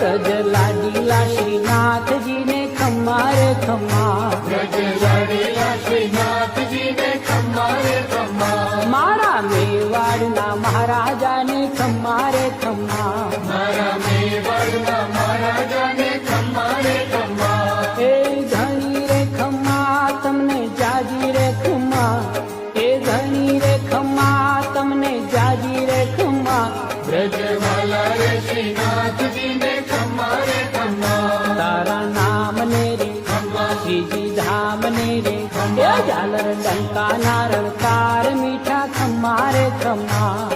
વ્રજ લાડીલા શ્રીનાથજી ને ખમ્મા રે ખમ્મા, વ્રજ લાડીલા શ્રીનાથજી ને ખમ્મા રે ખમ્મા, મારા મેવાડના મહારાજા ને ખમ્મા રે ખમ્મા, મારા મેવાડના મહારાજા ને ખમ્મા રે ખમ્મા, એ ધણી રે ખમ્મા તમને જાજી રે ખમ્મા, એ ધણી રે ખમ્મા તમને જાજી રે ખમ્મા, વ્રજવાલા રે શ્રીનાથજી ને ખમ્મા રે ખમ્મા, તારા નામ ને રે ખમ્મા, શ્રીજી ધામ ને રે એ ઝાલર ડંકા નારળ કાર મીઠા ખમ્મા રે ખમ્મા.